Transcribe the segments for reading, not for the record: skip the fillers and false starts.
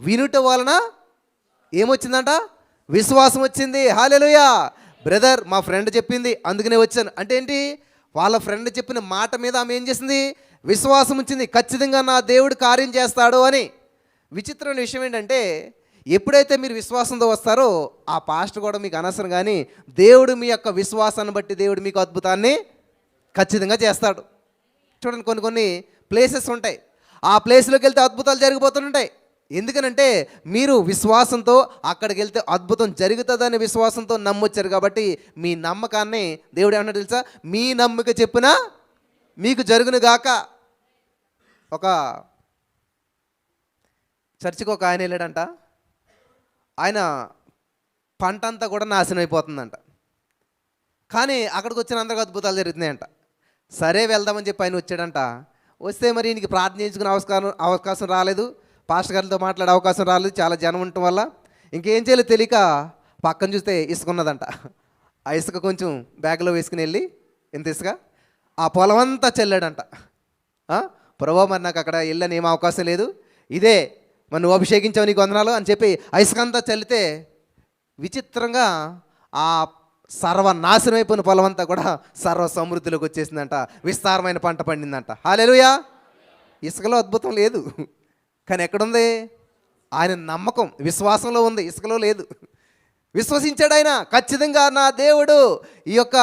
వినుట వలన ఏమొచ్చిందంట? విశ్వాసం వచ్చింది. హల్లెలూయా. బ్రదర్ మా ఫ్రెండ్ చెప్పింది అందుకనే వచ్చాను అంటే ఏంటి? వాళ్ళ ఫ్రెండ్ చెప్పిన మాట మీద ఆమె ఏం చేసింది? విశ్వాసం వచ్చింది. ఖచ్చితంగా నా దేవుడు కార్యం చేస్తాడు అని. విచిత్రమైన విషయం ఏంటంటే, ఎప్పుడైతే మీరు విశ్వాసంతో వస్తారో ఆ పాస్టర్ కూడా మీకు అనవసరం, కానీ దేవుడు మీ యొక్క విశ్వాసాన్ని బట్టి దేవుడు మీకు అద్భుతాన్ని ఖచ్చితంగా చేస్తాడు. చూడండి, కొన్ని కొన్ని ప్లేసెస్ ఉంటాయి, ఆ ప్లేస్లోకి వెళ్తే అద్భుతాలు జరిగిపోతుంటాయి. ఎందుకనంటే మీరు విశ్వాసంతో అక్కడికి వెళ్తే అద్భుతం జరుగుతుందనే విశ్వాసంతో నమ్మొచ్చారు. కాబట్టి మీ నమ్మకాన్ని దేవుడు ఏమన్నా తెలుసా? మీ నమ్మక చెప్పినా మీకు జరుగును గాక. ఒక చర్చికి ఒక ఆయన వెళ్ళాడంట. ఆయన పంట అంతా కూడా నాశనం అయిపోతుందంట. కానీ అక్కడికి వచ్చిన అందరికి అద్భుతాలు జరుగుతున్నాయంట. సరే వెళ్దామని చెప్పి ఆయన వచ్చాడంట. వస్తే మరి ఈయనకి ప్రార్థన చేయించుకునే అవకాశం రాలేదు, పాస్టర్ గారితో మాట్లాడే అవకాశం రాలేదు, చాలా జనం ఉండటం వల్ల. ఇంకేం చేయాలో తెలియక పక్కన చూస్తే ఇసుక ఉన్నదంట. ఆ ఇసుక కొంచెం బ్యాగ్లో వేసుకుని వెళ్ళి ఎంత ఇసుక ఆ పొలం అంతా చల్లాడంట. ప్రభు మరి నాకు అక్కడ వెళ్ళని ఏం అవకాశం లేదు, ఇదే మరి నువ్వు అభిషేకించావు నీకు వందనాలు అని చెప్పి ఆ ఇసుక అంతా చల్లితే విచిత్రంగా ఆ సర్వనాశనం అయిపోయిన పొలం అంతా కూడా సర్వ సమృద్ధిలోకి వచ్చేసిందంట. విస్తారమైన పంట పండిందంట. హల్లెలూయా. ఇసుకలో అద్భుతం లేదు, కానీ ఎక్కడుంది? ఆయన నమ్మకం విశ్వాసంలో ఉంది, ఇసుకలో లేదు. విశ్వసించాడు ఆయన, ఖచ్చితంగా నా దేవుడు ఈ యొక్క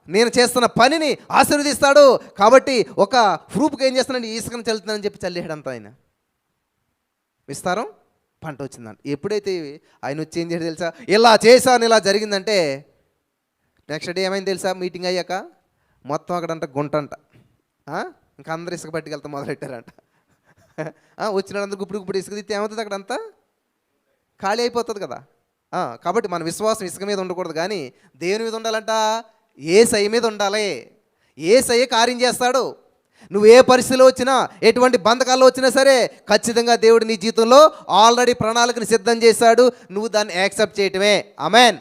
నేను చేస్తున్న పనిని ఆశీర్వదిస్తాడు. కాబట్టి ఒక ప్రూఫ్కి ఏం చేస్తున్నాను, ఇసుకను చల్లుతున్నానని చెప్పి చల్లేయడంతా ఆయన విస్తారం పంట వచ్చిందంట. ఎప్పుడైతే ఆయన వచ్చి ఏం చేయడం తెలుసా? ఇలా చేశాను, ఇలా జరిగిందంటే నెక్స్ట్ డే ఏమైంది తెలుసా? మీటింగ్ అయ్యాక మొత్తం అక్కడంట గుంట అంట. ఇంకా అందరు ఇసుక పట్టుకెళ్తా మొదలెట్టారంట. వచ్చినందుకు ఇప్పుడు ఇసుక తీస్తే ఏమవుతుంది? అక్కడంతా ఖాళీ అయిపోతుంది కదా. కాబట్టి మన విశ్వాసం ఇసుక మీద ఉండకూడదు, కానీ దేవుని మీద ఉండాలంట. యేసయ్య మీద ఉండాలి. యేసయ్య కార్యం చేస్తాడు. నువ్వు ఏ పరిస్థితిలో వచ్చినా, ఎటువంటి బంధకాల్లో వచ్చినా సరే, ఖచ్చితంగా దేవుడు నీ జీవితంలో ఆల్రెడీ ప్రణాళికను సిద్ధం చేశాడు. నువ్వు దాన్ని యాక్సెప్ట్ చేయటమే. ఆమేన్.